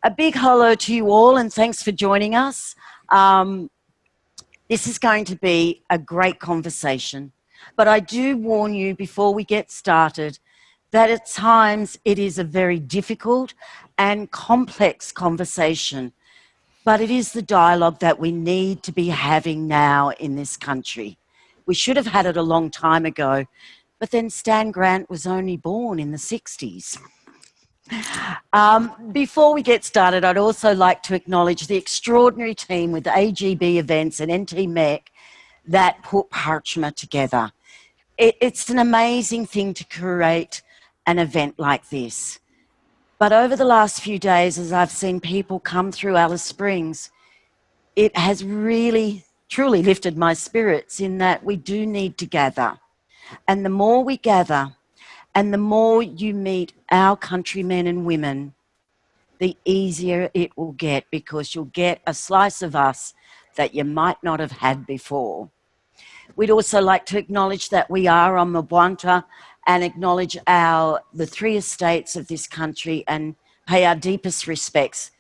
A big hello to you all and thanks for joining us. Um, this is going to be a great conversation, but I do warn you before we get started that at times it is a very difficult and complex conversation, but it is the dialogue that we need to be having now in this country. We should have had it a long time ago, but then Stan Grant was only born in the 60s. Before we get started, I'd also like to acknowledge the extraordinary team with AGB Events and NT MEC that put Parrtjima together. It's an amazing thing to curate an event like this. But over the last few days, as I've seen people come through Alice Springs, it has really, truly lifted my spirits in that we do need to gather. And the more we gather, and the more you meet our countrymen and women, the easier it will get, because you'll get a slice of us that you might not have had before. We'd also like to acknowledge that we are on Mabwanta and acknowledge the three estates of this country and pay our deepest respects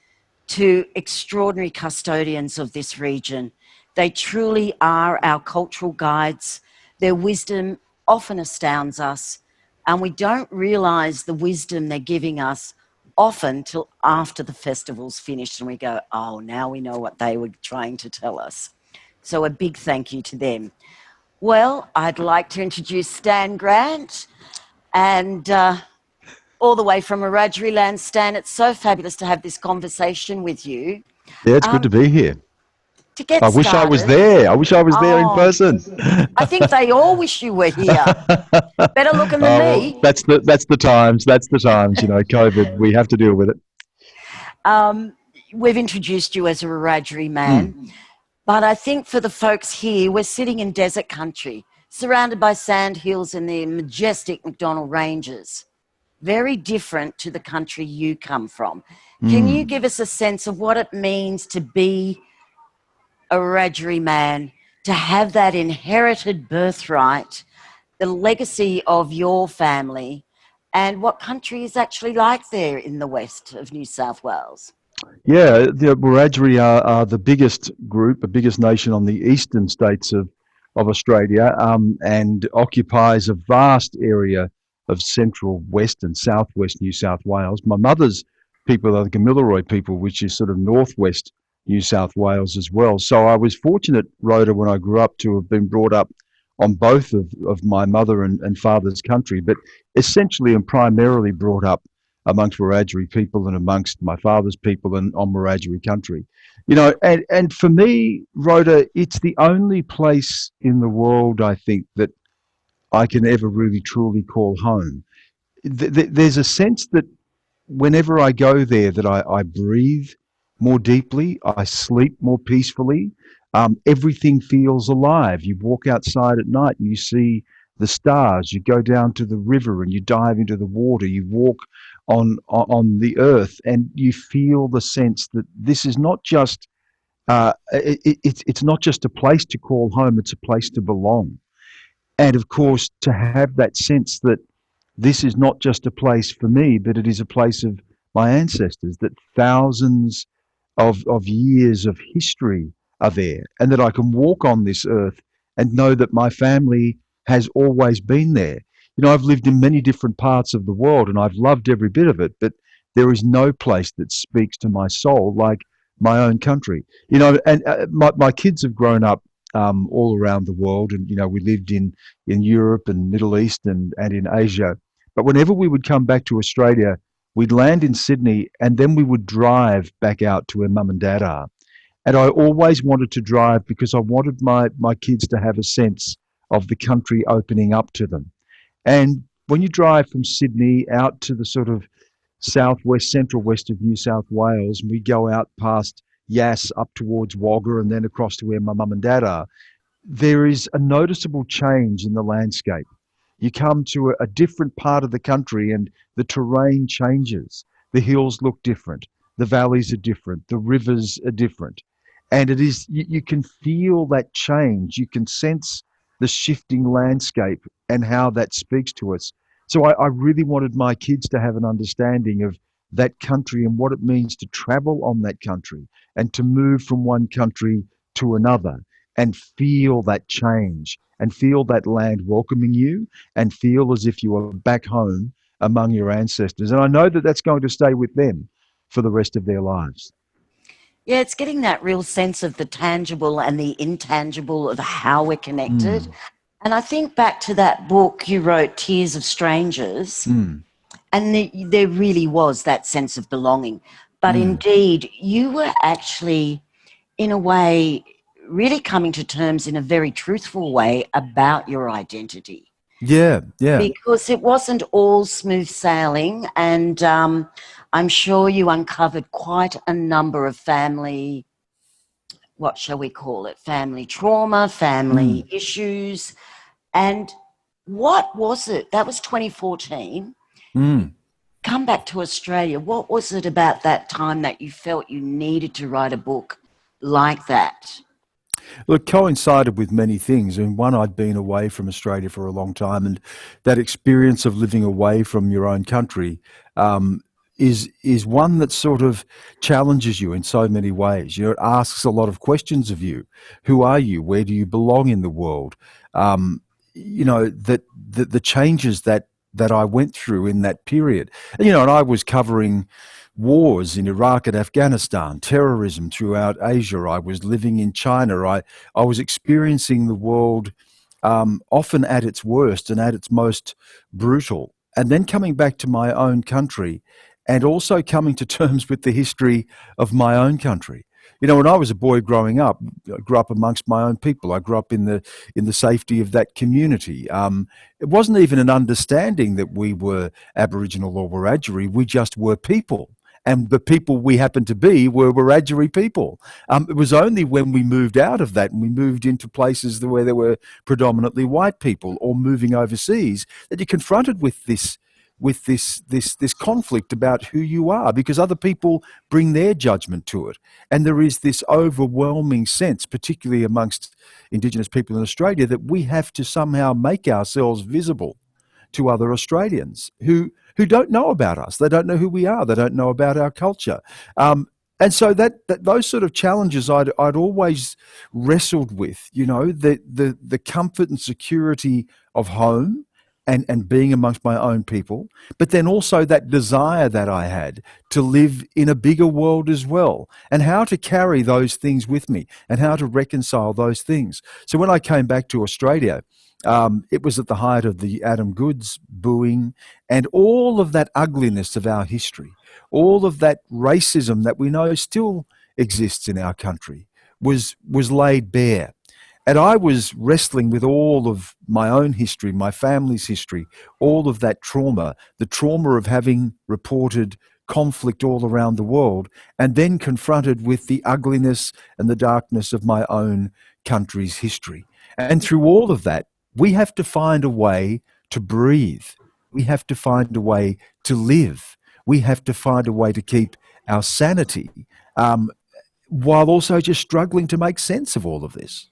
to extraordinary custodians of this region. They truly are our cultural guides. Their wisdom often astounds us, and we don't realise the wisdom they're giving us often till after the festival's finished and we go, oh, now we know what they were trying to tell us. So a big thank you to them. Well, I'd like to introduce Stan Grant, and all the way from Wiradjuri land. Stan, it's so fabulous to have this conversation with you. Yeah, it's good to be here. To get I wish I was started, there. I wish I was there in oh, person. I think they all wish you were here. Better looking than Well, me. that's the times. That's the times. You know, COVID. We have to deal with it. We've introduced you as a Wiradjuri man, Mm. but I think for the folks here, we're sitting in desert country, surrounded by sand hills and the majestic McDonnell Ranges. Very different to the country you come from. Can you Mm. give us a sense of what it means to be a Wiradjuri man, to have that inherited birthright, the legacy of your family, and what country is actually like there in the west of New South Wales? Yeah, the Wiradjuri are the biggest group, the biggest nation on the eastern states of Australia, and occupies a vast area of central, west, and southwest New South Wales. My mother's people are the Gamilaroi people, which is sort of northwest New South Wales as well. So I was fortunate, Rhoda, when I grew up, to have been brought up on both of my mother and father's country, but essentially and primarily brought up amongst Wiradjuri people and amongst my father's people and on Wiradjuri country. You know, and for me, Rhoda, it's the only place in the world, I think, that I can ever really truly call home. There's a sense that whenever I go there, that I breathe more deeply, I sleep more peacefully. Everything feels alive. You walk outside at night and you see the stars. You go down to the river and you dive into the water. You walk on the earth and you feel the sense that this is not just it's not just a place to call home. It's a place to belong. And of course, to have that sense that this is not just a place for me, but it is a place of my ancestors, that thousands of years of history are there, and that I can walk on this earth and know that my family has always been there. You know, I've lived in many different parts of the world and I've loved every bit of it, but there is no place that speaks to my soul like my own country. You know, and my kids have grown up all around the world, and you know, we lived in Europe and Middle East and in Asia. But whenever we would come back to Australia, we'd land in Sydney and then we would drive back out to where mum and dad are. And I always wanted to drive because I wanted my kids to have a sense of the country opening up to them. And when you drive from Sydney out to the sort of southwest, central west of New South Wales, and we go out past Yass up towards Wagga and then across to where my mum and dad are, there is a noticeable change in the landscape. You come to a different part of the country and the terrain changes. The hills look different. The valleys are different. The rivers are different. And it is, you can feel that change. You can sense the shifting landscape and how that speaks to us. So I really wanted my kids to have an understanding of that country and what it means to travel on that country and to move from one country to another and feel that change and feel that land welcoming you and feel as if you are back home among your ancestors. And I know that that's going to stay with them for the rest of their lives. Yeah, it's getting that real sense of the tangible and the intangible of how we're connected. Mm, And I think back to that book you wrote, Tears of Strangers, mm, and there really was that sense of belonging. But mm. indeed, you were actually, in a way, really coming to terms in a very truthful way about your identity, Yeah, yeah. because it wasn't all smooth sailing. And I'm sure you uncovered quite a number of family, what shall we call it, family trauma, family Mm, issues. And what was it? That was 2014. mm. Come back to Australia. What was it about that time that you felt you needed to write a book like that? Well, it coincided with many things. And one, I'd been away from Australia for a long time, and that experience of living away from your own country um, is one that sort of challenges you in so many ways. You know, it asks a lot of questions of you. Who are you? Where do you belong in the world? You know, the changes that I went through in that period. You know, and I was covering wars in Iraq and Afghanistan, terrorism throughout Asia. I was living in China. I was experiencing the world often at its worst and at its most brutal. And then coming back to my own country and also coming to terms with the history of my own country. You know, when I was a boy growing up, I grew up amongst my own people. I grew up in the safety of that community. It wasn't even an understanding that we were Aboriginal or Wiradjuri. We just were people, and the people we happened to be were Wiradjuri people. It was only when we moved out of that and we moved into places where there were predominantly white people or moving overseas that you're confronted with this conflict about who you are, because other people bring their judgment to it. And there is this overwhelming sense, particularly amongst Indigenous people in Australia, that we have to somehow make ourselves visible to other Australians who don't know about us. They don't know who we are. They don't know about our culture. And so that those sort of challenges I'd always wrestled with, you know, the comfort and security of home and being amongst my own people, but then also that desire that I had to live in a bigger world as well, and how to carry those things with me and how to reconcile those things. So when I came back to Australia, it was at the height of the Adam Goodes booing and all of that ugliness of our history, all of that racism that we know still exists in our country was laid bare. And I was wrestling with all of my own history, my family's history, all of that trauma, the trauma of having reported conflict all around the world, and then confronted with the ugliness and the darkness of my own country's history. And through all of that, we have to find a way to breathe. We have to find a way to live. We have to find a way to keep our sanity, while also just struggling to make sense of all of this.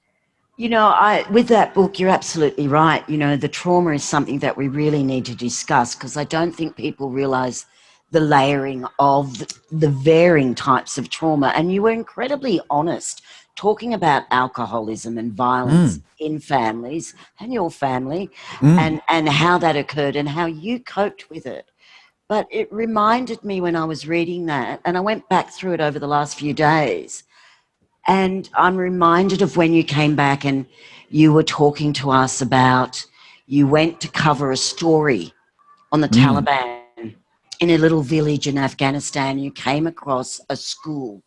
You know, with that book, you're absolutely right. You know, the trauma is something that we really need to discuss, because I don't think people realise the layering of the varying types of trauma. And you were incredibly honest talking about alcoholism and violence Mm, in families and your family, mm, and how that occurred and how you coped with it. But it reminded me when I was reading that, and I went back through it over the last few days, and I'm reminded of when you came back and you were talking to us about, you went to cover a story on the mm, Taliban in a little village in Afghanistan. You came across a school,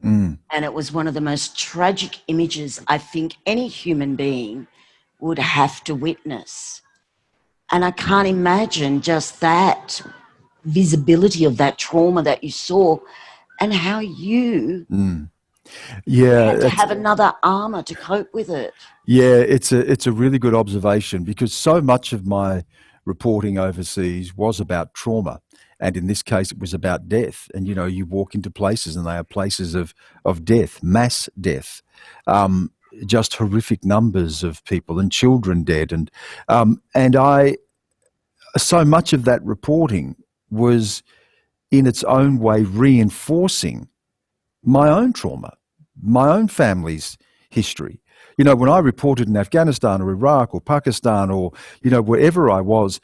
mm. and it was one of the most tragic images I think any human being would have to witness. And I can't imagine just that visibility of that trauma that you saw, and how you Mm. Yeah, had to have another armor to cope with it. yeah, it's a really good observation, because so much of my reporting overseas was about trauma, and in this case, it was about death. And you know, you walk into places, and they are places of death, mass death, um, just horrific numbers of people and children dead, and I so much of that reporting was in its own way reinforcing my own trauma, my own family's history. You know, when I reported in Afghanistan or Iraq or Pakistan or, you know, wherever I was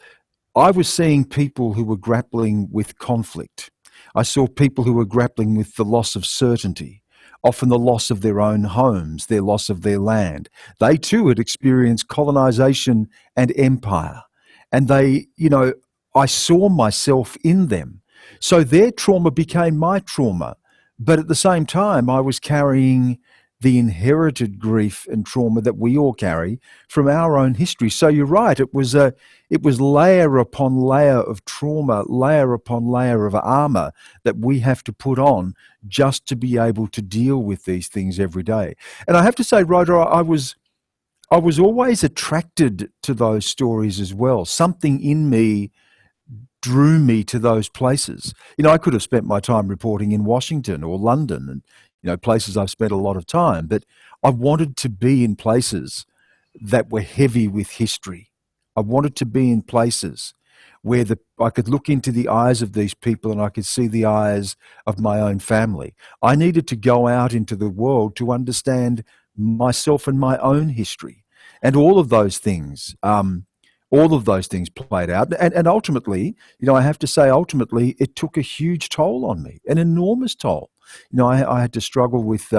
seeing people who were grappling with conflict. I saw people who were grappling with the loss of certainty, often the loss of their own homes, their loss of their land. They too had experienced colonization and empire. And they, you know, I saw myself in them. So their trauma became my trauma. But at the same time, I was carrying the inherited grief and trauma that we all carry from our own history. So you're right, it was layer upon layer of trauma, layer upon layer of armor that we have to put on just to be able to deal with these things every day. And I have to say, Rhoda, I was always attracted to those stories as well. Something in me drew me to those places. You know, I could have spent my time reporting in Washington or London and, you know, places I've spent a lot of time, but I wanted to be in places that were heavy with history. I wanted to be in places where I could look into the eyes of these people and I could see the eyes of my own family. I needed to go out into the world to understand myself and my own history. And all of those things played out. And ultimately, you know, I have to say, ultimately, it took a huge toll on me, an enormous toll. You know, I had to struggle with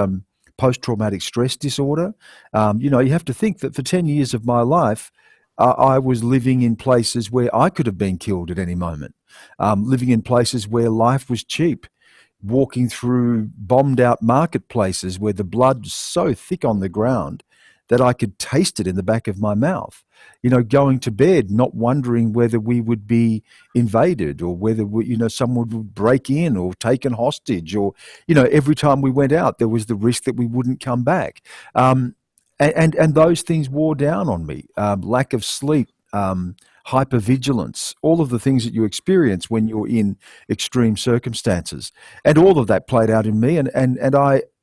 post-traumatic stress disorder. You know, you have to think that for 10 years of my life, I was living in places where I could have been killed at any moment, living in places where life was cheap, walking through bombed out marketplaces where the blood was so thick on the ground that I could taste it in the back of my mouth. You know, going to bed, not wondering whether we would be invaded or whether, you know, someone would break in or taken hostage or, you know, every time we went out, there was the risk that we wouldn't come back. And those things wore down on me. Lack of sleep, hypervigilance, all of the things that you experience when you're in extreme circumstances. And all of that played out in me. And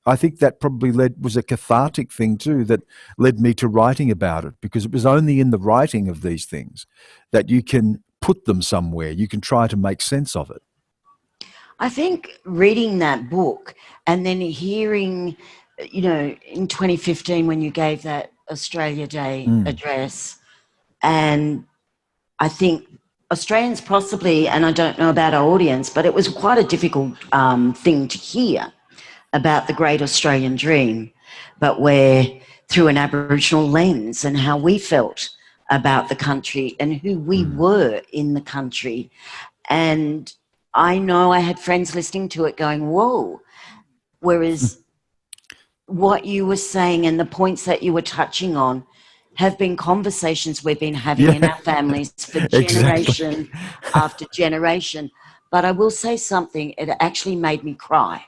I think that probably was a cathartic thing too that led me to writing about it, because it was only in the writing of these things that you can put them somewhere. You can try to make sense of it. I think reading that book and then hearing, you know, in 2015 when you gave that Australia Day address, and I think Australians possibly, and I don't know about our audience, but it was quite a difficult thing to hear about the great Australian dream, but where through an Aboriginal lens and how we felt about the country and who we were in the country. And I know I had friends listening to it going, whoa, whereas what you were saying and the points that you were touching on have been conversations we've been having in our families for generation after generation. But I will say something, it actually made me cry.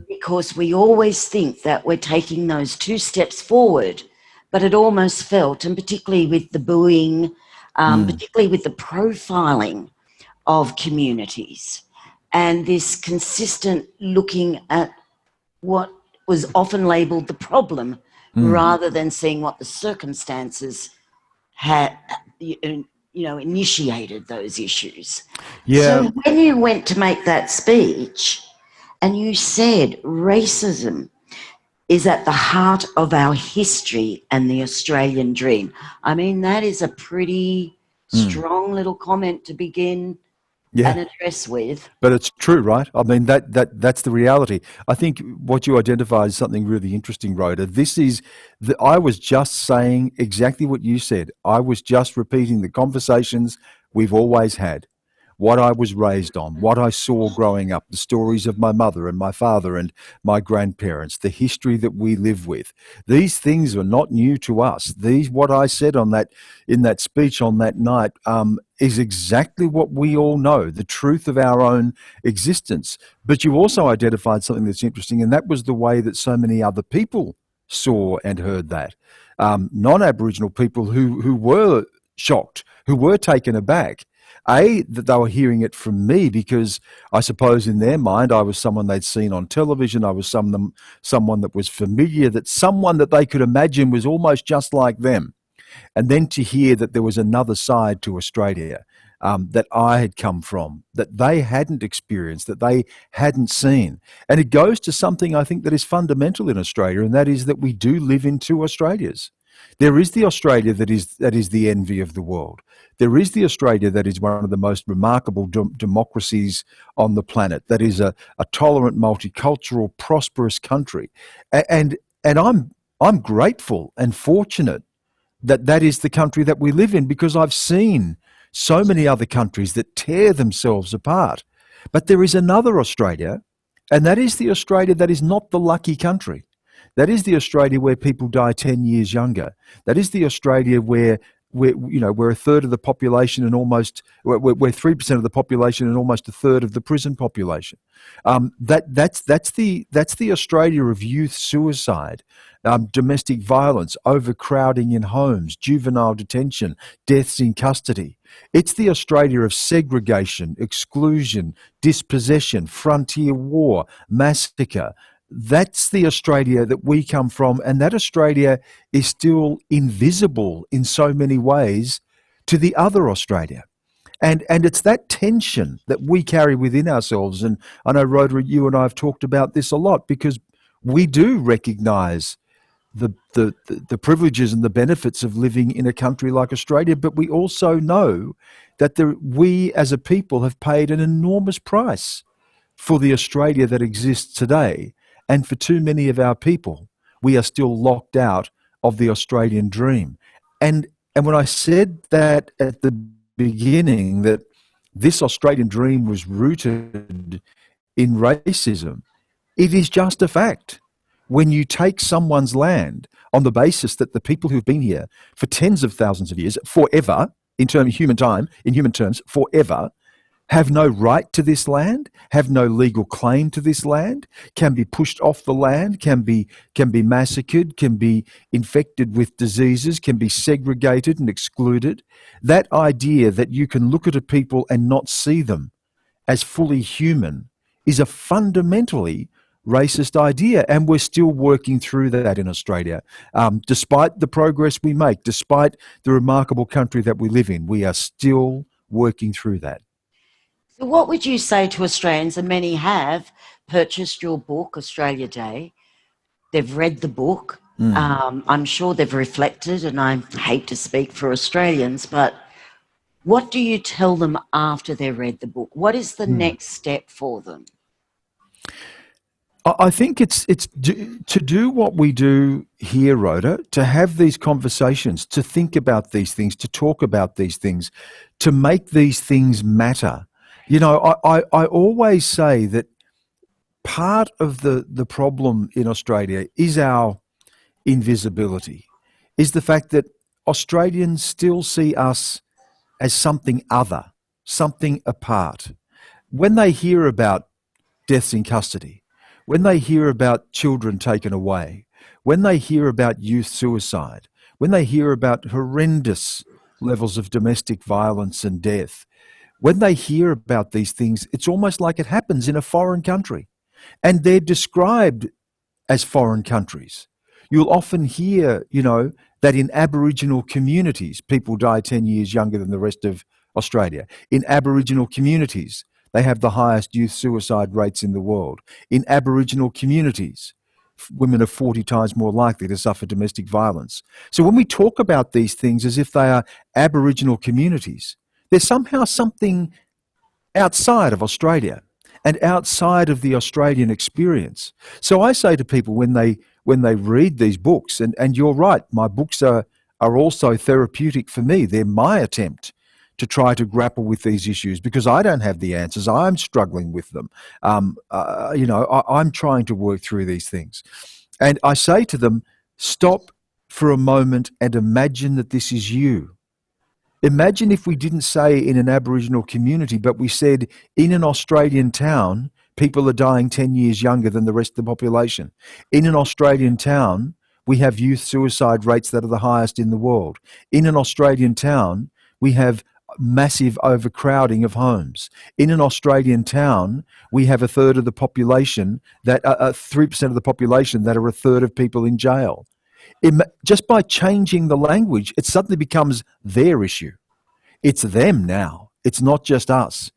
Because we always think that we're taking those 2 steps forward, but it almost felt, and particularly with the bullying, particularly with the profiling of communities and this consistent looking at what was often labelled the problem rather than seeing what the circumstances had, you know, initiated those issues. Yeah. So when you went to make that speech, and you said racism is at the heart of our history and the Australian dream. I mean, that is a pretty strong little comment to begin an address with. But it's true, right? I mean, that's the reality. I think what you identify is something really interesting, Rhoda. I was just saying exactly what you said. I was just repeating the conversations we've always had. What I was raised on, what I saw growing up, the stories of my mother and my father and my grandparents, the history that we live with. These things are not new to us. What I said in that speech on that night, is exactly what we all know, the truth of our own existence. But you also identified something that's interesting, and that was the way that so many other people saw and heard that. Non-Aboriginal people who were shocked, who were taken aback. That they were hearing it from me because I suppose in their mind I was someone they'd seen on television. I was someone that was familiar, that someone that they could imagine was almost just like them. And then to hear that there was another side to Australia, that I had come from, that they hadn't experienced, that they hadn't seen. And it goes to something I think that is fundamental in Australia, and that is that we do live in two Australias. There is the Australia that is the envy of the world. There is the Australia that is one of the most remarkable democracies on the planet, that is a tolerant, multicultural, prosperous country. And I'm grateful and fortunate that that is the country that we live in, because I've seen so many other countries that tear themselves apart. But there is another Australia, and that is the Australia that is not the lucky country. That is the Australia where people die 10 years younger. That is the Australia where we're a third of the population and we're 3% of the population and almost a third of the prison population. That's the Australia of youth suicide, domestic violence, overcrowding in homes, juvenile detention, deaths in custody. It's the Australia of segregation, exclusion, dispossession, frontier war, massacre. That's the Australia that we come from, and that Australia is still invisible in so many ways to the other Australia. And it's that tension that we carry within ourselves. And I know, Rhoda, you and I have talked about this a lot, because we do recognise the privileges and the benefits of living in a country like Australia, but we also know that we as a people have paid an enormous price for the Australia that exists today. And for too many of our people, we are still locked out of the Australian dream. And when I said that at the beginning, that this Australian dream was rooted in racism, it is just a fact. When you take someone's land on the basis that the people who've been here for tens of thousands of years, forever, in human terms, forever, have no right to this land, have no legal claim to this land, can be pushed off the land, can be massacred, can be infected with diseases, can be segregated and excluded. That idea that you can look at a people and not see them as fully human is a fundamentally racist idea, and we're still working through that in Australia. Despite the progress we make, despite the remarkable country that we live in, we are still working through that. So what would you say to Australians, and many have purchased your book, Australia Day, they've read the book, I'm sure they've reflected, and I hate to speak for Australians, but what do you tell them after they've read the book? What is the next step for them? I think it's to do what we do here, Rhoda, to have these conversations, to think about these things, to talk about these things, to make these things matter. You know, I always say that part of the problem in Australia is our invisibility, is the fact that Australians still see us as something other, something apart. When they hear about deaths in custody, when they hear about children taken away, when they hear about youth suicide, when they hear about horrendous levels of domestic violence and death, when they hear about these things, it's almost like it happens in a foreign country. And they're described as foreign countries. You'll often hear, that in Aboriginal communities, people die 10 years younger than the rest of Australia. In Aboriginal communities, they have the highest youth suicide rates in the world. In Aboriginal communities, women are 40 times more likely to suffer domestic violence. So when we talk about these things as if they are Aboriginal communities, there's somehow something outside of Australia and outside of the Australian experience. So I say to people when they read these books, and you're right, my books are also therapeutic for me. They're my attempt to try to grapple with these issues, because I don't have the answers. I'm struggling with them. I'm trying to work through these things. And I say to them, stop for a moment and imagine that this is you. Imagine if we didn't say in an Aboriginal community, but we said in an Australian town, people are dying 10 years younger than the rest of the population. In an Australian town, we have youth suicide rates that are the highest in the world. In an Australian town, we have massive overcrowding of homes. In an Australian town, we have a third of the population, 3% of the population that are a third of people in jail. Just by changing the language, it suddenly becomes their issue. It's them now. It's not just us.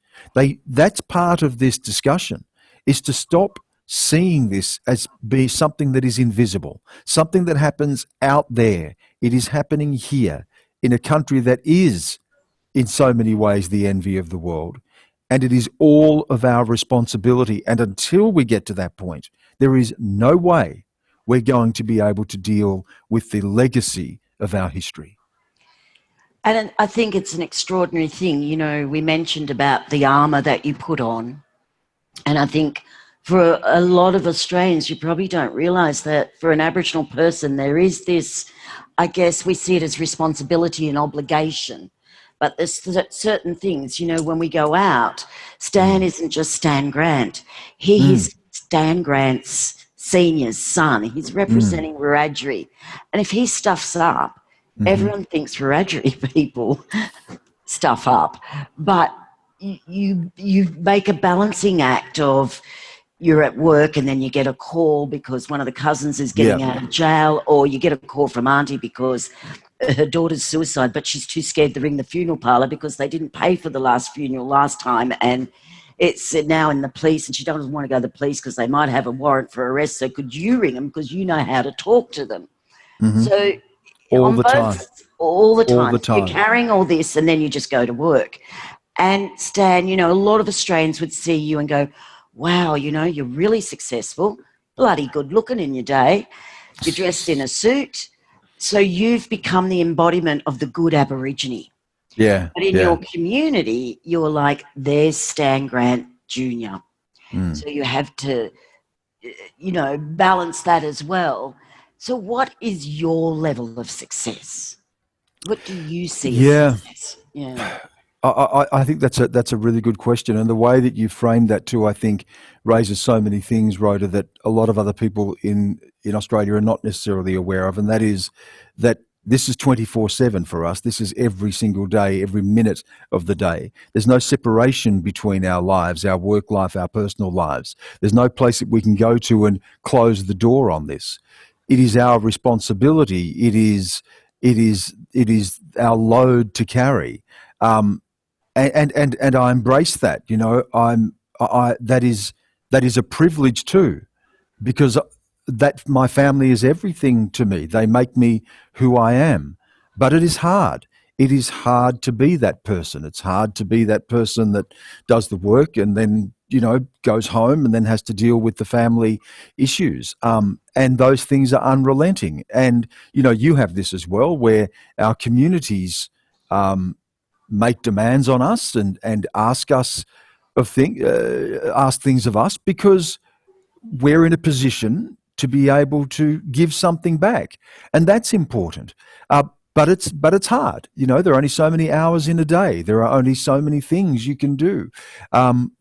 That's part of this discussion, is to stop seeing this as be something that is invisible, something that happens out there. It is happening here in a country that is in so many ways the envy of the world. And it is all of our responsibility. And until we get to that point, there is no way we're going to be able to deal with the legacy of our history. And I think it's an extraordinary thing. You know, we mentioned about the armour that you put on. And I think for a lot of Australians, you probably don't realise that for an Aboriginal person, there is this, I guess we see it as responsibility and obligation. But there's certain things, you know, when we go out, Stan isn't just Stan Grant. He is Stan Grant's senior's son. He's representing Wiradjuri. And if he stuffs up, everyone thinks Wiradjuri people stuff up. But you make a balancing act of you're at work and then you get a call because one of the cousins is getting out of jail, or you get a call from Auntie because her daughter's suicide, but she's too scared to ring the funeral parlour because they didn't pay for the last funeral last time, and it's now in the police, and she doesn't want to go to the police because they might have a warrant for arrest. So could you ring them because you know how to talk to them? So all the time. All the All the time. You're time. carrying all this and then you just go to work. And Stan, you know, a lot of Australians would see you and go, wow, you know, you're really successful, bloody good looking in your day. You're dressed in a suit. So you've become the embodiment of the good Aborigine. Yeah. But in your community, you're like, there's Stan Grant Jr. So you have to, you know, balance that as well. So what is your level of success? What do you see as success? Yeah. I think that's a really good question, and the way that you framed that too, I think, raises so many things, Rhoda, that a lot of other people in Australia are not necessarily aware of, and that is that this is 24/7 for us. This is every single day, every minute of the day. There's no separation between our lives, our work life, our personal lives. There's no place that we can go to and close the door on this. It is our responsibility. It is our load to carry. And I embrace that. You know, that is a privilege too, because that my family is everything to me. They make me who I am. But it is hard. It is hard to be that person. It's hard to be that person that does the work and then, you know, goes home and then has to deal with the family issues. And those things are unrelenting. And, you know, you have this as well, where our communities make demands on us and ask us ask things of us because we're in a position to be able to give something back, and that's important. But it's hard. You know, there are only so many hours in a day. There are only so many things you can do.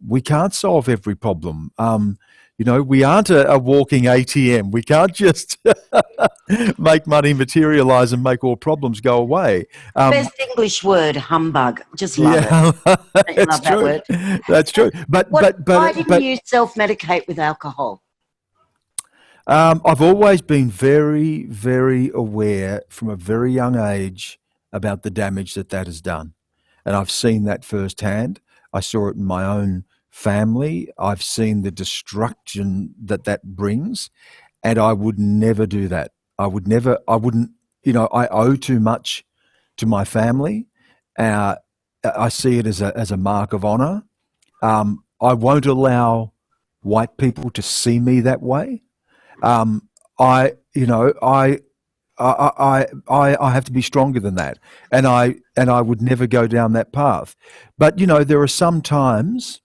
We can't solve every problem. You know, we aren't a walking ATM. We can't just make money materialize and make all problems go away. Best English word, humbug. Just love it. Don't you love that word? That's true. But why didn't you self-medicate with alcohol? I've always been very, very aware from a very young age about the damage that has done. And I've seen that firsthand. I saw it in my own family. I've seen the destruction that brings, and I would never do that. I wouldn't, you know, I owe too much to my family. I see it as a mark of honor. I won't allow white people to see me that way. I have to be stronger than that, and I would never go down that path. But you know, there are some times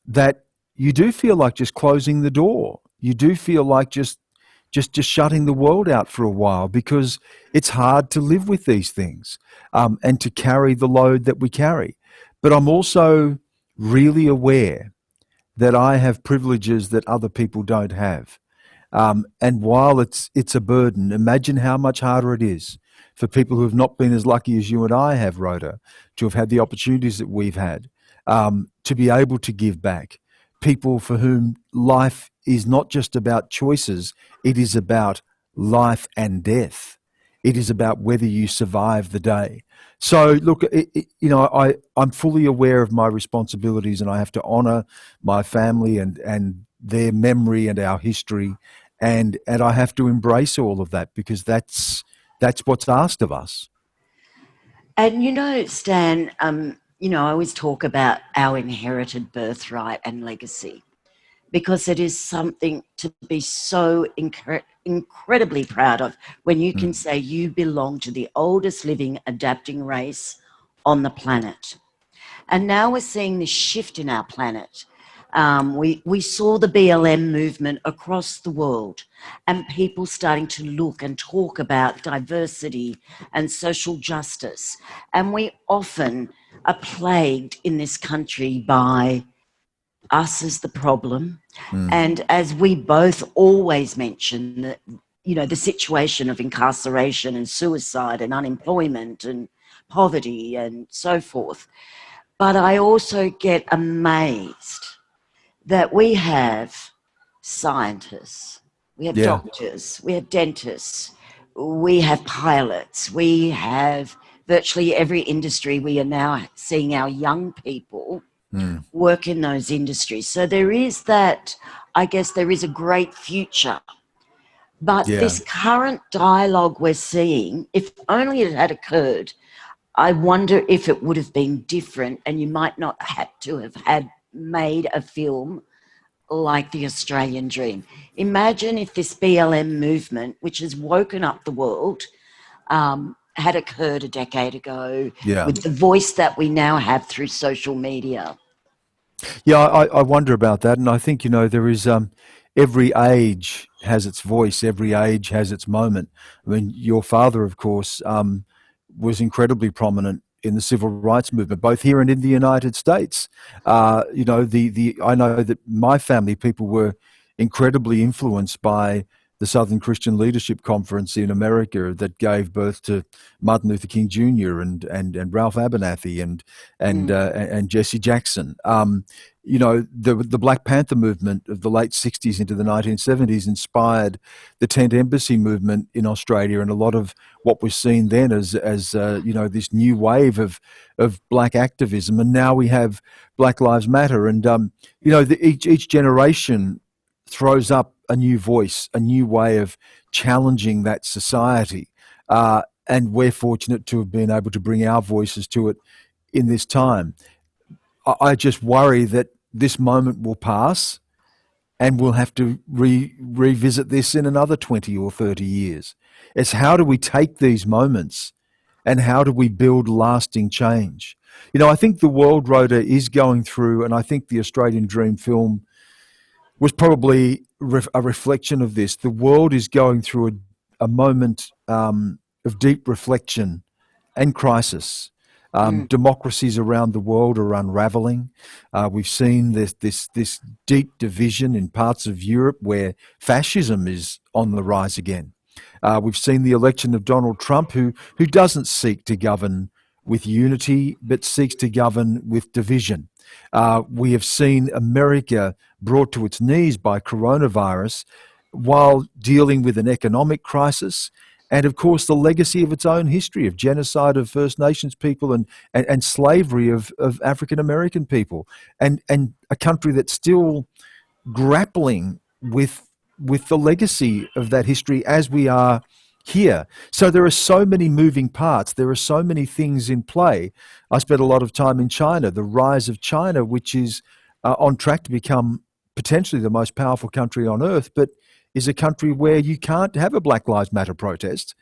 that you do feel like just closing the door. You do feel like just shutting the world out for a while, because it's hard to live with these things and to carry the load that we carry. But I'm also really aware that I have privileges that other people don't have. And while it's a burden, imagine how much harder it is for people who have not been as lucky as you and I have, Rhoda, to have had the opportunities that we've had, to be able to give back. People for whom life is not just about choices, it is about life and death. It is about whether you survive the day. So, look, I'm fully aware of my responsibilities, and I have to honour my family and their memory and our history, and I have to embrace all of that because that's what's asked of us. And Stan, I always talk about our inherited birthright and legacy because it is something to be so incredibly proud of when you can Mm. say you belong to the oldest living adapting race on the planet. And now we're seeing this shift in our planet. We saw the BLM movement across the world and people starting to look and talk about diversity and social justice. And we often are plagued in this country by us as the problem. Mm. And as we both always mention, that, the situation of incarceration and suicide and unemployment and poverty and so forth. But I also get amazed that we have scientists, we have Yeah. doctors, we have dentists, we have pilots, we have virtually every industry. We are now seeing our young people Mm. work in those industries. So there is that, I guess there is a great future. But Yeah. this current dialogue we're seeing, if only it had occurred, I wonder if it would have been different and you might not have to have had made a film like The Australian Dream. Imagine if this BLM movement, which has woken up the world, had occurred a decade ago Yeah. with the voice that we now have through social media. Yeah, I wonder about that, and I think there is every age has its voice, every age has its moment. I mean, your father, of course, was incredibly prominent in the civil rights movement, both here and in the United States. The I know that my family people were incredibly influenced by the Southern Christian Leadership Conference in America that gave birth to Martin Luther King Jr. and Ralph Abernathy and Jesse Jackson. The Black Panther movement of the late 60s into the 1970s inspired the Tent Embassy movement in Australia, and a lot of what was seen then as this new wave of black activism. And now we have Black Lives Matter, and each generation throws up a new voice, a new way of challenging that society. And we're fortunate to have been able to bring our voices to it in this time. I just worry that this moment will pass and we'll have to revisit this in another 20 or 30 years. It's how do we take these moments and how do we build lasting change? I think the world, Rhoda, is going through, and I think the Australian Dream film was probably a reflection of this. The world is going through a moment of deep reflection and crisis. Mm, Democracies around the world are unraveling. We've seen this deep division in parts of Europe where fascism is on the rise again. We've seen the election of Donald Trump, who doesn't seek to govern with unity, but seeks to govern with division. We have seen America brought to its knees by coronavirus while dealing with an economic crisis and, of course, the legacy of its own history of genocide of First Nations people and slavery of African American people, and a country that's still grappling with the legacy of that history as we are here. So there are so many moving parts. There are so many things in play. I spent a lot of time in China, the rise of China, which is on track to become potentially the most powerful country on earth, but is a country where you can't have a Black Lives Matter protest,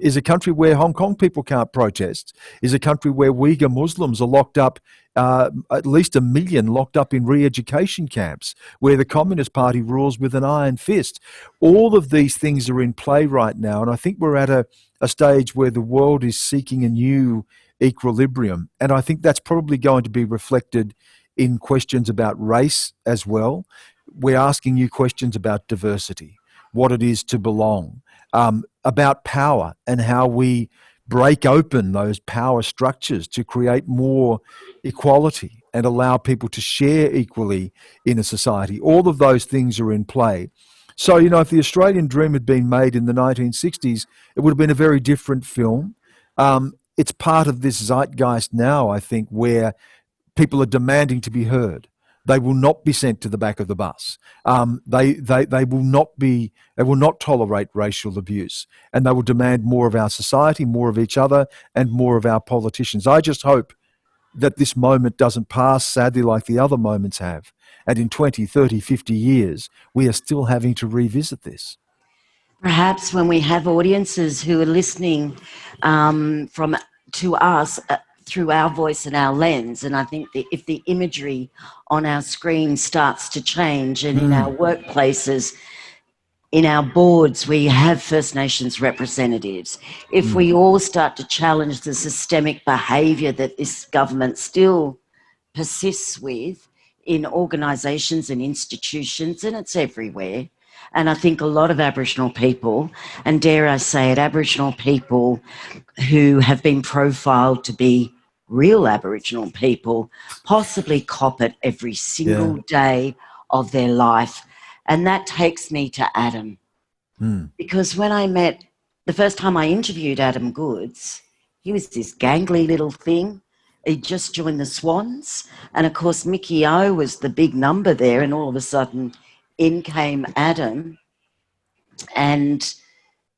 is a country where Hong Kong people can't protest, is a country where Uyghur Muslims are locked up, at least 1 million locked up in re-education camps, where the Communist Party rules with an iron fist. All of these things are in play right now, and I think we're at a stage where the world is seeking a new equilibrium, and I think that's probably going to be reflected in questions about race as well. We're asking you questions about diversity, what it is to belong, about power and how we break open those power structures to create more equality and allow people to share equally in a society. All of those things are in play. So, if the Australian Dream had been made in the 1960s, it would have been a very different film. It's part of this zeitgeist now, I think, where people are demanding to be heard. They will not be sent to the back of the bus. They will not be. They will not tolerate racial abuse, and they will demand more of our society, more of each other, and more of our politicians. I just hope that this moment doesn't pass, sadly, like the other moments have. And in 20, 30, 50 years, we are still having to revisit this. Perhaps when we have audiences who are listening to us through our voice and our lens, and I think that if the imagery on our screen starts to change, and in our workplaces, in our boards, we have First Nations representatives. If we all start to challenge the systemic behaviour that this government still persists with in organisations and institutions, and it's everywhere. And I think a lot of Aboriginal people, and dare I say it, Aboriginal people who have been profiled to be real Aboriginal people, possibly cop it every single day of their life. And that takes me to Adam. Because when the first time I interviewed Adam Goodes, he was this gangly little thing. He just joined the Swans. And of course, Mickey O was the big number there. And all of a sudden, in came Adam, and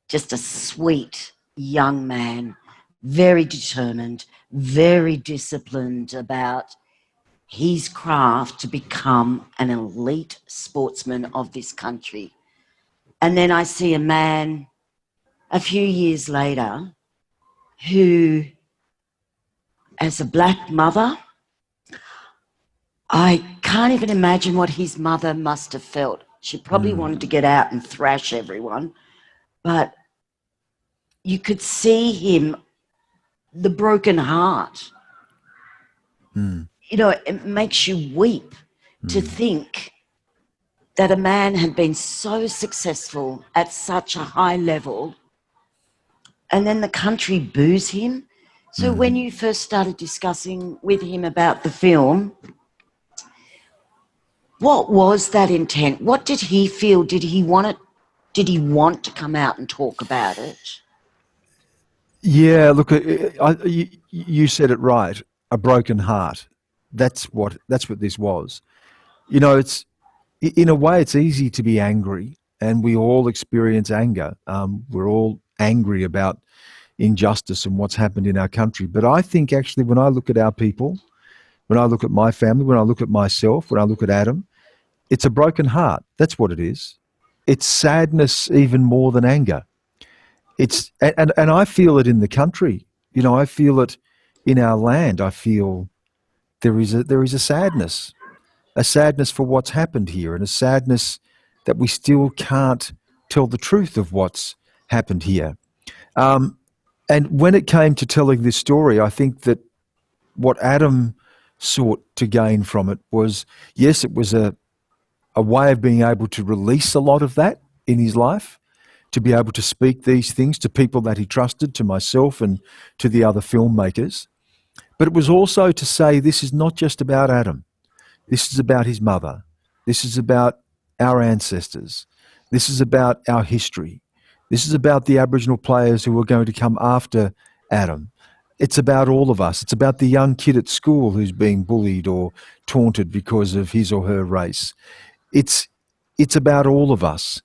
just a sweet young man, very determined, very disciplined about his craft to become an elite sportsman of this country. And then I see a man a few years later who, as a black mother, I can't even imagine what his mother must have felt. She probably wanted to get out and thrash everyone, but you could see him, the broken heart. It makes you weep to think that a man had been so successful at such a high level, and then the country boos him. So when you first started discussing with him about the film, what was that intent? What did he feel? Did he want it? Did he want to come out and talk about it? Yeah, look, you said it right. A broken heart. That's what this was. It's, in a way, it's easy to be angry, and we all experience anger. We're all angry about injustice and what's happened in our country. But I think actually, when I look at our people, when I look at my family, when I look at myself, when I look at Adam, it's a broken heart. That's what it is. It's sadness even more than anger. And I feel it in the country. I feel it in our land. I feel there is a sadness for what's happened here, and a sadness that we still can't tell the truth of what's happened here. And when it came to telling this story, I think that what Adam sought to gain from it was, yes, it was a way of being able to release a lot of that in his life, to be able to speak these things to people that he trusted, to myself and to the other filmmakers. But it was also to say, this is not just about Adam. This is about his mother. This is about our ancestors. This is about our history. This is about the Aboriginal players who are going to come after Adam. It's about all of us. It's about the young kid at school who's being bullied or taunted because of his or her race. It's about all of us.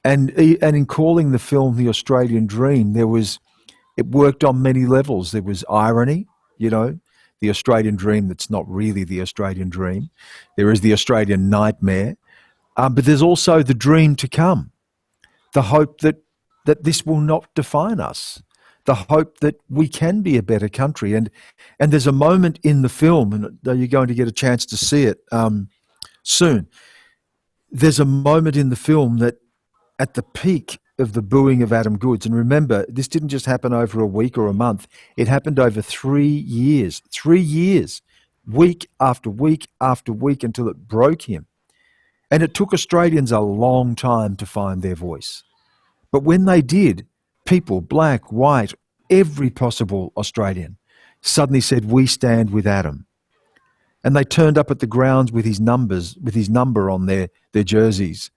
And in calling the film The Australian Dream, it worked on many levels. There was irony, the Australian dream that's not really the Australian dream. There is the Australian nightmare. But there's also the dream to come, the hope that this will not define us, the hope that we can be a better country. And there's a moment in the film, and you're going to get a chance to see it soon, there's a moment in the film that at the peak of the booing of Adam Goodes, and remember, this didn't just happen over a week or a month, it happened over 3 years, week after week after week, until it broke him. And it took Australians a long time to find their voice. But when they did, people, black, white, every possible Australian, suddenly said, we stand with Adam. And they turned up at the grounds with his number on their jerseys.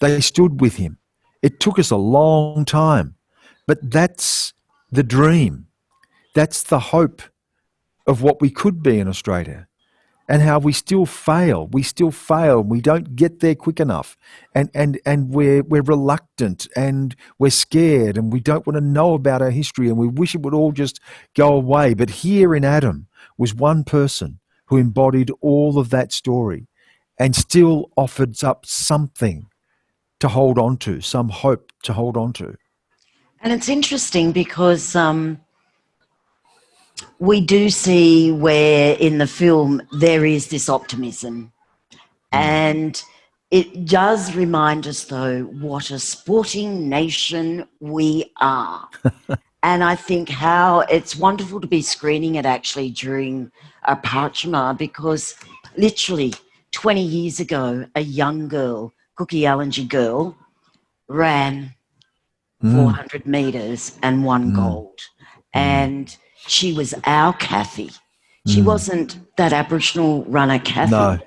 They stood with him. It took us a long time, but that's the dream. That's the hope of what we could be in Australia, and how we still fail. We still fail. We don't get there quick enough. And we're reluctant, and we're scared, and we don't want to know about our history, and we wish it would all just go away. But here in Adam was one person who embodied all of that story and still offers up something to hold on to, some hope to hold on to. And it's interesting because we do see where in the film there is this optimism. And it does remind us, though, what a sporting nation we are. And I think how it's wonderful to be screening it actually during Parrtjima, because literally 20 years ago, a young girl, Cookie Allengy girl, ran 400 metres and won gold. And she was our Kathy. She wasn't that Aboriginal runner Kathy. No.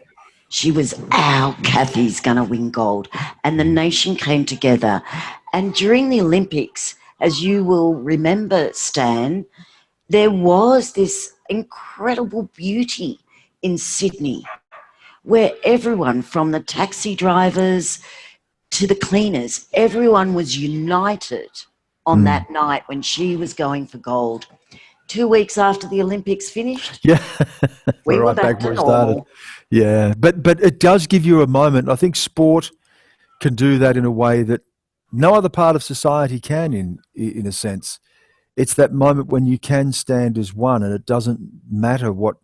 She was our Kathy's going to win gold. And the nation came together. And during the Olympics, as you will remember, Stan, there was this incredible beauty in Sydney where everyone, from the taxi drivers to the cleaners, everyone was united on that night when she was going for gold. 2 weeks after the Olympics finished, Yeah, we were right back where to it started. normal. Yeah, but it does give you a moment. I think sport can do that in a way that no other part of society can. In a sense, it's that moment when you can stand as one, and it doesn't matter what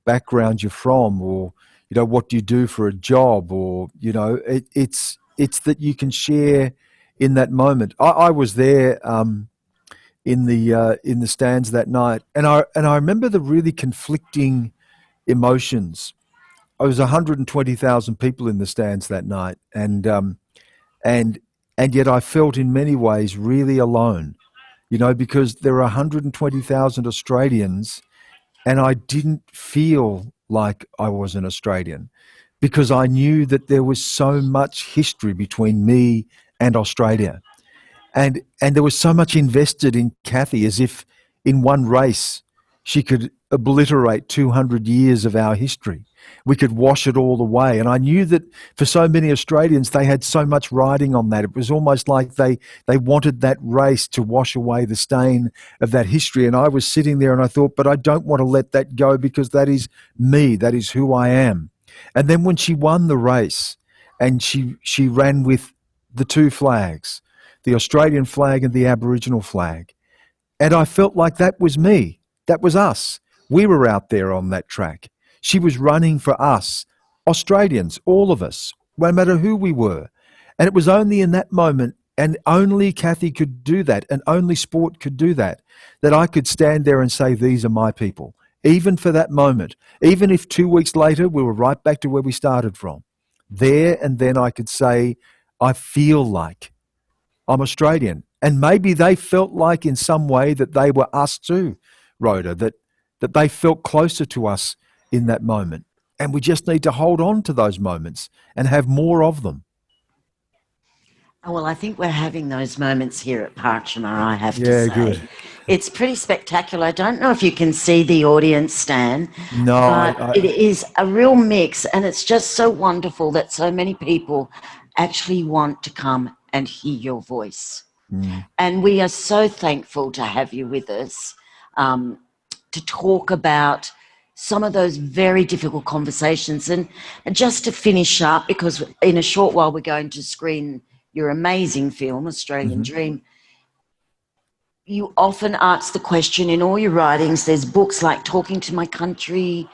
background you're from, or what you do for a job, or it's that you can share in that moment. I was there. In the stands that night, and I remember the really conflicting emotions. I was 120,000 people in the stands that night, and yet I felt in many ways really alone, because there are 120,000 Australians, and I didn't feel like I was an Australian, because I knew that there was so much history between me and Australia. And there was so much invested in Kathy, as if in one race she could obliterate 200 years of our history. We could wash it all away. And I knew that for so many Australians, they had so much riding on that. It was almost like they wanted that race to wash away the stain of that history. And I was sitting there and I thought, but I don't want to let that go, because that is me. That is who I am. And then when she won the race and she ran with the two flags, the Australian flag and the Aboriginal flag. And I felt like that was me. That was us. We were out there on that track. She was running for us, Australians, all of us, no matter who we were. And it was only in that moment, and only Kathy could do that, and only sport could do that I could stand there and say, these are my people. Even for that moment, even if 2 weeks later we were right back to where we started from. There and then I could say, I feel like I'm Australian. And maybe they felt like in some way that they were us too, Rhoda, that they felt closer to us in that moment. And we just need to hold on to those moments and have more of them. Oh, well, I think we're having those moments here at Parrtjima, I have to Yeah, say. good. It's pretty spectacular. I don't know if you can see the audience, Stan, No, but it is a real mix, and it's just so wonderful that so many people actually want to come and hear your voice. And we are so thankful to have you with us to talk about some of those very difficult conversations. And just to finish up, because in a short while we're going to screen your amazing film, Australian Dream, you often ask the question in all your writings, there's books like Talking to My Country,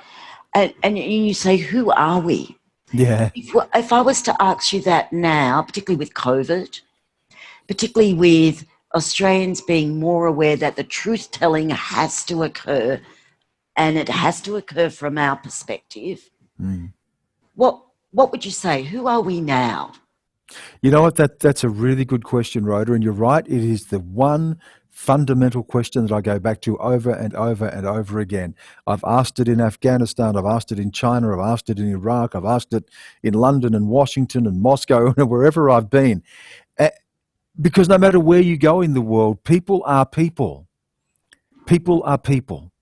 and you say, who are we? Yeah. If I was to ask you that now, particularly with COVID, particularly with Australians being more aware that the truth-telling has to occur, and it has to occur from our perspective, what would you say? Who are we now? You know what? That's a really good question, Rhoda, and you're right. It is the one fundamental question that I go back to over and over and over again. I've asked it in Afghanistan, I've asked it in China, I've asked it in Iraq, I've asked it in London and Washington and Moscow and wherever I've been. Because no matter where you go in the world, people are people. People are people.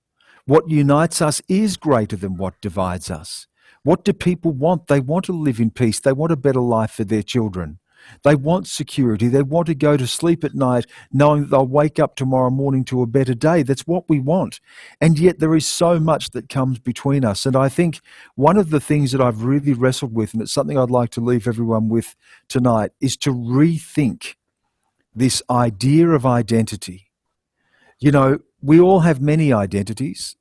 What unites us is greater than what divides us. What do people want? They want to live in peace. They want a better life for their children. They want security. They want to go to sleep at night knowing that they'll wake up tomorrow morning to a better day. That's what we want. And yet there is so much that comes between us. And I think one of the things that I've really wrestled with, and it's something I'd like to leave everyone with tonight, is to rethink this idea of identity. You know, we all have many identities.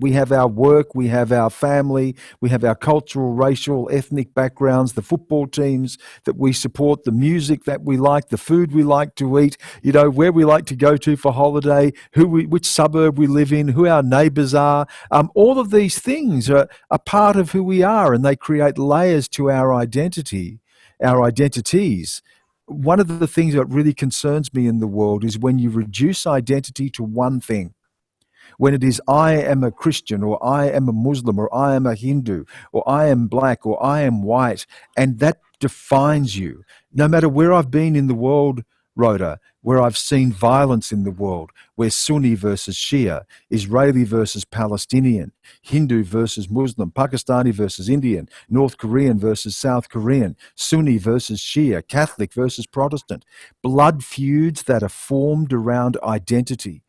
We have our work, we have our family, we have our cultural, racial, ethnic backgrounds, the football teams that we support, the music that we like, the food we like to eat, you know, where we like to go to for holiday, which suburb we live in, who our neighbours are. All of these things are a part of who we are, and they create layers to our identity, our identities. One of the things that really concerns me in the world is when you reduce identity to one thing. When it is, I am a Christian, or I am a Muslim, or I am a Hindu, or I am black, or I am white, and that defines you. No matter where I've been in the world, Rhoda, where I've seen violence in the world, where Sunni versus Shia, Israeli versus Palestinian, Hindu versus Muslim, Pakistani versus Indian, North Korean versus South Korean, Sunni versus Shia, Catholic versus Protestant, blood feuds that are formed around identity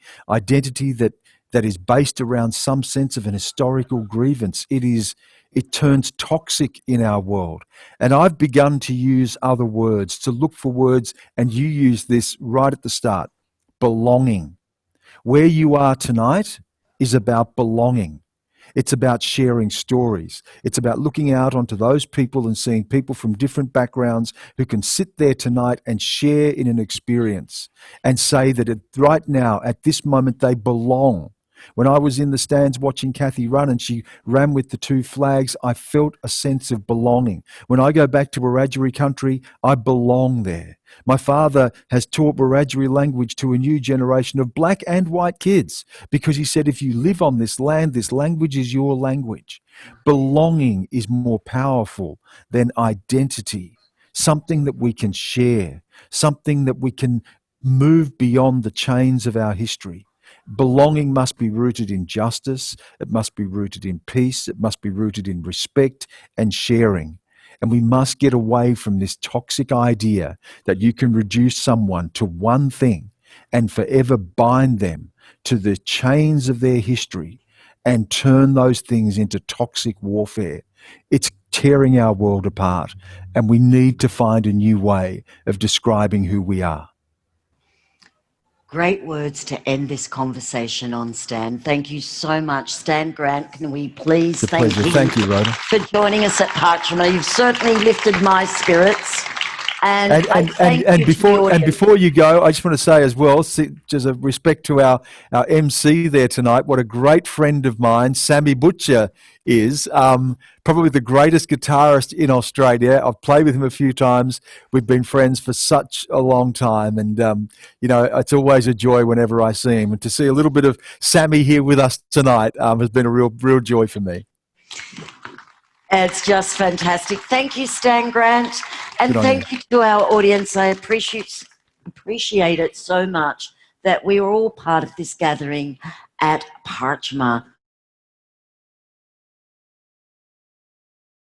that is based around some sense of an historical grievance. It turns toxic in our world. And I've begun to use other words, to look for words, and you use this right at the start: belonging. Where you are tonight is about belonging. It's about sharing stories. It's about looking out onto those people and seeing people from different backgrounds who can sit there tonight and share in an experience and say that right now, at this moment, they belong. When I was in the stands watching Kathy run and she ran with the two flags, I felt a sense of belonging. When I go back to Wiradjuri country, I belong there. My father has taught Wiradjuri language to a new generation of black and white kids because he said, if you live on this land, this language is your language. Belonging is more powerful than identity, something that we can share, something that we can move beyond the chains of our history. Belonging must be rooted in justice, it must be rooted in peace, it must be rooted in respect and sharing. And we must get away from this toxic idea that you can reduce someone to one thing and forever bind them to the chains of their history and turn those things into toxic warfare. It's tearing our world apart, and we need to find a new way of describing who we are. Great words to end this conversation on, Stan. Thank you so much. Stan Grant, can we please thank you, Rhoda, for joining us at Parrtjima. You've certainly lifted my spirits. And before you go, I just want to say as well, just a respect to our MC there tonight, what a great friend of mine, Sammy Butcher, is. Probably the greatest guitarist in Australia. I've played with him a few times. We've been friends for such a long time. And, you know, it's always a joy whenever I see him. And to see a little bit of Sammy here with us tonight has been a real joy for me. It's just fantastic. Thank you, Stan Grant. And thank you to our audience. I appreciate it so much that we are all part of this gathering at Parrtjima